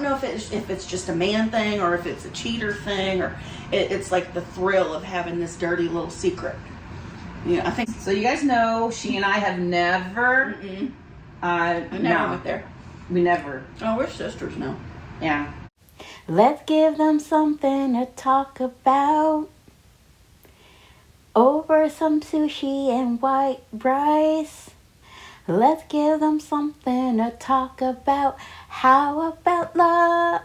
don't know if it's just a man thing or if it's a cheater thing, or it's like the thrill of having this dirty little secret. Yeah, I think so. You guys know she and I have never. I never went there. We never. Oh, we're sisters now. Yeah. Let's give them something to talk about. Over some sushi and white rice. Let's give them something to talk about. How about love?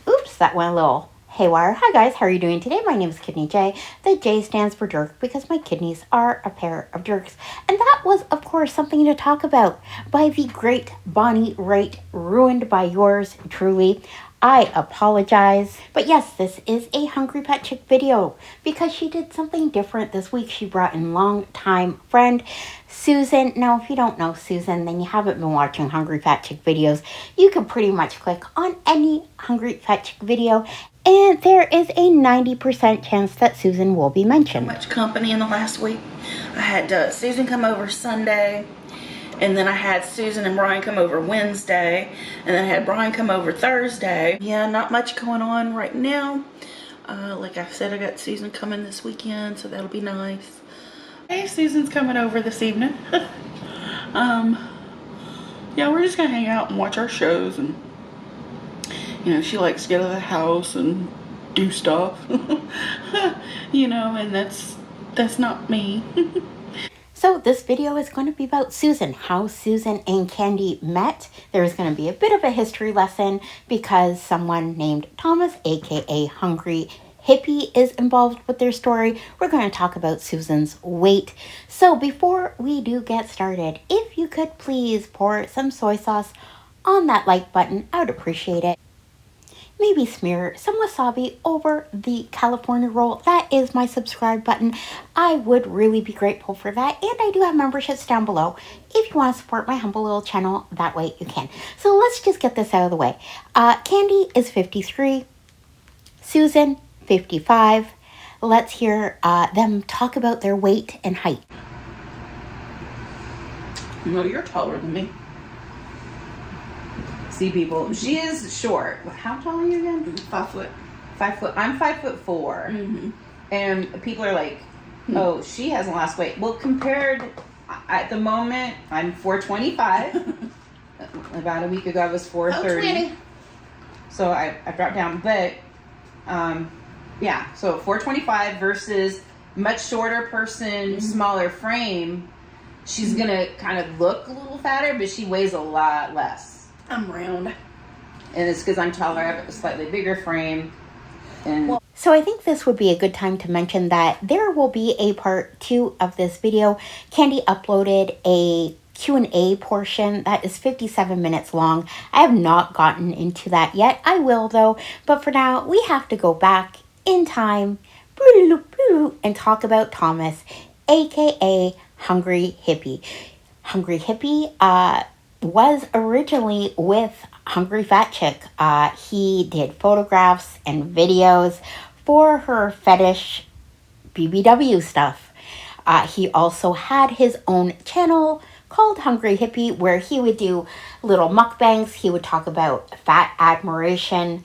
Oops, that went a little haywire. Hi guys, how are you doing today? My name is Kidneyjay. The J stands for jerk because my kidneys are a pair of jerks. And that was, of course, something to talk about by the great Bonnie Wright, ruined by yours truly. I apologize. But yes, this is a Hungry Fatchick video because she did something different this week. She brought in longtime friend Susan. Now, if you don't know Susan, then you haven't been watching Hungry Fatchick videos. You can pretty much click on any Hungry Fatchick video and there is a 90% chance that Susan will be mentioned. Much company in the last week. I had Susan come over Sunday. And then I had Susan and Brian come over Wednesday. And then I had Brian come over Thursday. Yeah, not much going on right now. Like I said, I got Susan coming this weekend, so that'll be nice. Hey, Susan's coming over this evening. Yeah, we're just gonna hang out and watch our shows. And, you know, she likes to get out of the house and do stuff. You know, and that's not me. So this video is going to be about Susan, how Susan and Candy met. There's going to be a bit of a history lesson because someone named Thomas, aka Hungry Hippie, is involved with their story. We're going to talk about Susan's weight. So before we do get started, if you could please pour some soy sauce on that like button, I would appreciate it. Maybe smear some wasabi over the California roll. That is my subscribe button. I would really be grateful for that. And I do have memberships down below. If you want to support my humble little channel, that way you can. So let's just get this out of the way. Candy is 53. Susan, 55. Let's hear them talk about their weight and height. No, you're taller than me. See, people, she is short. How tall are you again? 5 foot. 5 foot. I'm 5'4". And people are like, oh, she hasn't lost weight. Well, compared at the moment, I'm 425. About a week ago, I was 430. So I dropped down. But yeah, so 425 versus much shorter person, smaller frame. She's gonna kind of look a little fatter, but she weighs a lot less. I'm round. And it's because I'm taller. I have a slightly bigger frame. And so I think this would be a good time to mention that there will be a part 2 of this video. Candy uploaded a Q&A portion that is 57 minutes long. I have not gotten into that yet. I will though. But for now, we have to go back in time and talk about Thomas, aka Hungry Hippie. Hungry Hippie was originally with Hungry Fatchick. He did photographs and videos for her fetish BBW stuff. He also had his own channel called Hungry Hippie where he would do little mukbangs. He would talk about fat admiration.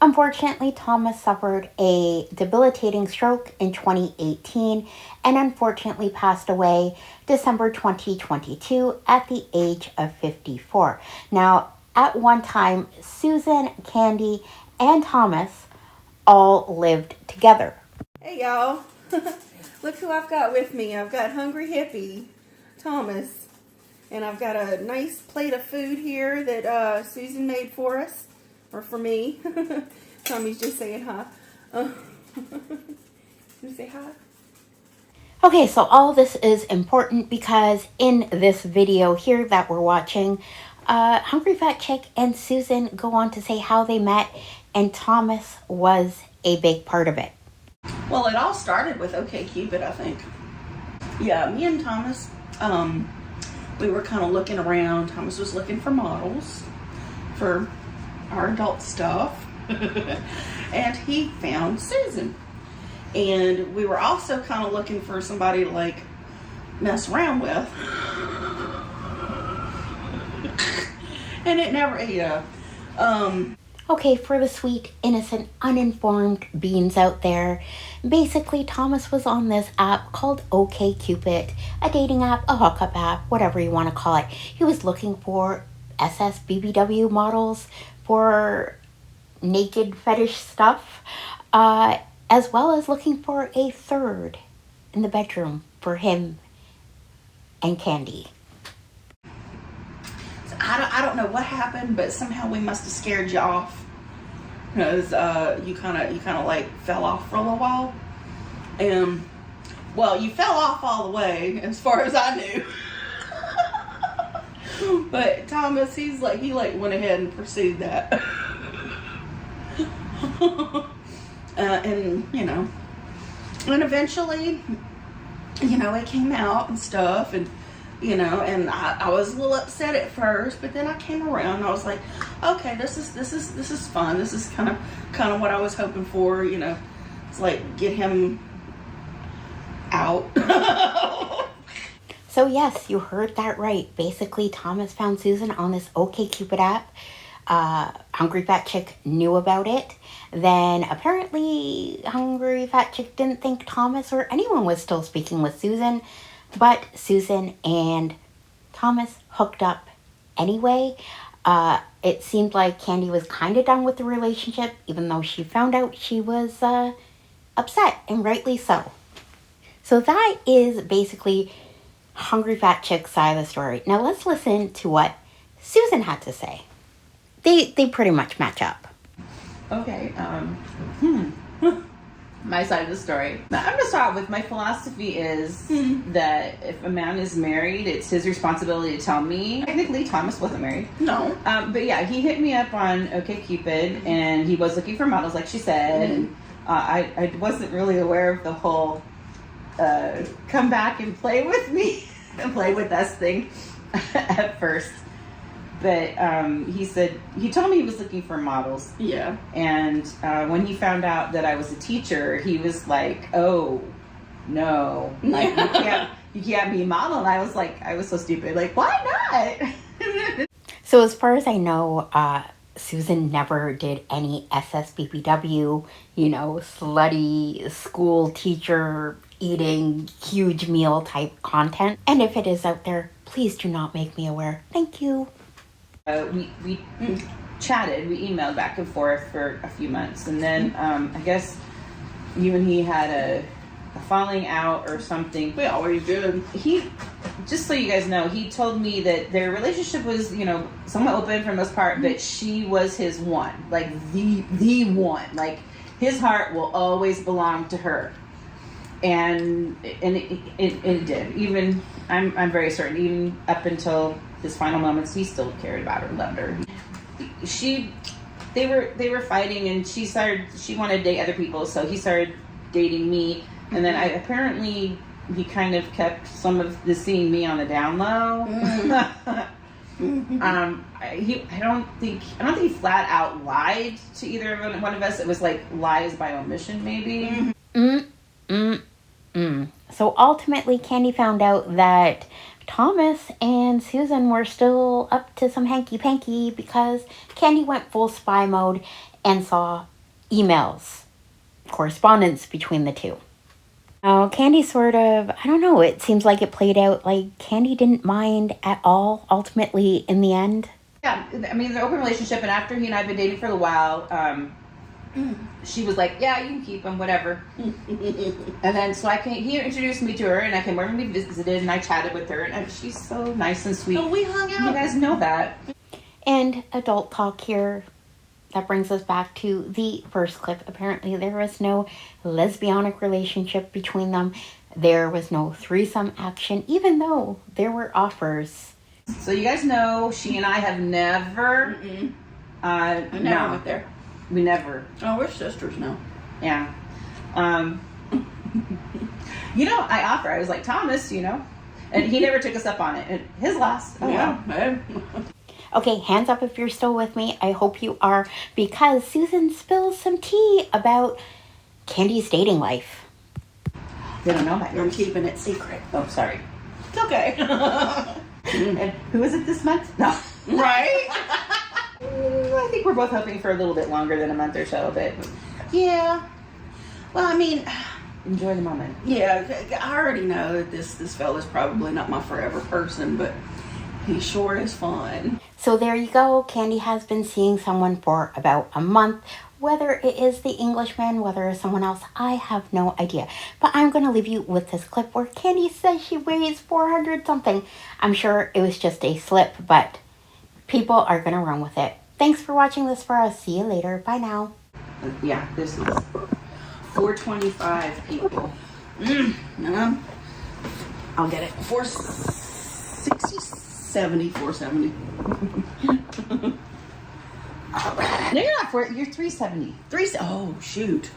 Unfortunately, Thomas suffered a debilitating stroke in 2018 and unfortunately passed away December 2022 at the age of 54. Now, at one time, Susan, Candy, and Thomas all lived together. Hey, y'all. Look who I've got with me. I've got Hungry Hippie, Thomas, and I've got a nice plate of food here that Susan made for us. Or for me. Tommy's just saying hi. You say hi? Okay, so all this is important because in this video here that we're watching, Hungry Fatchick and Susan go on to say how they met, and Thomas was a big part of it. well, it all started with OkCupid, I think. Yeah, me and Thomas, we were kind of looking around. Thomas was looking for models for our adult stuff. And he found Susan. And we were also kind of looking for somebody to like mess around with. And it never, Okay, for the sweet, innocent, uninformed beans out there, basically Thomas was on this app called OkCupid, a dating app, a hookup app, whatever you want to call it. He was looking for SSBBW models for naked fetish stuff, as well as looking for a third in the bedroom for him and Candy. I don't know what happened, but somehow we must have scared you off, because you kind of like fell off for a little while, and well, you fell off all the way as far as I knew. But Thomas, he went ahead and pursued that, and and eventually, it came out and stuff, and. And I was a little upset at first, but then I came around and I was like, okay, this is fun. This is kind of what I was hoping for, It's like get him out. So yes, you heard that right. Basically, Thomas found Susan on this OkCupid app. Hungry Fatchick knew about it. Then apparently Hungry Fatchick didn't think Thomas or anyone was still speaking with Susan. But Susan and Thomas hooked up anyway. It seemed like Candy was kind of done with the relationship, even though she found out she was upset, and rightly so. So that is basically Hungry Fatchick's side of the story. Now let's listen to what Susan had to say. They pretty much match up. Okay, my side of the story. Now, I'm going to start with my philosophy is that if a man is married, it's his responsibility to tell me. Technically, Thomas wasn't married. No. But yeah, he hit me up on OkCupid, and he was looking for models, like she said. And I wasn't really aware of the whole come back and play with me and play with us thing at first. But he told me he was looking for models. Yeah. And when he found out that I was a teacher, he was like, "Oh, no, like you can't be a model." And I was like, I was so stupid. Like, why not? So as far as I know, Susan never did any SSBBW, slutty school teacher eating huge meal type content. And if it is out there, please do not make me aware. Thank you. We chatted, we emailed back and forth for a few months, and then I guess you and he had a falling out or something. We always did. He, just so you guys know, he told me that their relationship was, somewhat open for the most part, but she was his one, like the one, like his heart will always belong to her, and it did. Even I'm very certain, even up until his final moments, he still cared about her, loved her. They were fighting, and she wanted to date other people, so he started dating me, and then apparently he kind of kept some of the seeing me on the down low. I don't think he flat out lied to either one of us. It was like lies by omission, maybe. So ultimately, Candy found out that Thomas and Susan were still up to some hanky-panky because Candy went full spy mode and saw emails, correspondence between the two. Now, Candy sort of, I don't know, it seems like it played out like Candy didn't mind at all, ultimately, in the end. Yeah, I mean, the open relationship, and after he and I had been dating for a while, she was like, yeah, you can keep him, whatever. And then, so he introduced me to her, and I came over and we visited, and I chatted with her, and she's so nice and sweet. Oh, we hung out. You guys know that. And adult talk here, that brings us back to the first clip. Apparently, there was no lesbianic relationship between them. There was no threesome action, even though there were offers. So you guys know, she and I have never... I never went there. We never. Oh, we're sisters now. Yeah. I offer. I was like, Thomas, and he never took us up on it. And his last. Oh, yeah. Wow. Okay, hands up if you're still with me. I hope you are, because Susan spills some tea about Candy's dating life. They don't know about I'm yours. keeping it secret. Oh, sorry. It's okay. And who is it this month? No. Right? I think we're both hoping for a little bit longer than a month or so, but Yeah. Well, I mean, enjoy the moment. yeah, I already know that this fella's probably not my forever person, but he sure is fun. So there you go. Candy has been seeing someone for about a month. Whether it is the Englishman, whether it's someone else, I have no idea. But I'm going to leave you with this clip where Candy says she weighs 400 something. I'm sure it was just a slip, but people are going to run with it. Thanks for watching this for us. See you later. Bye now. Yeah, this is 425 people. I'll get it. 460, 70, 470. No, you're not. You're 370. Oh, shoot.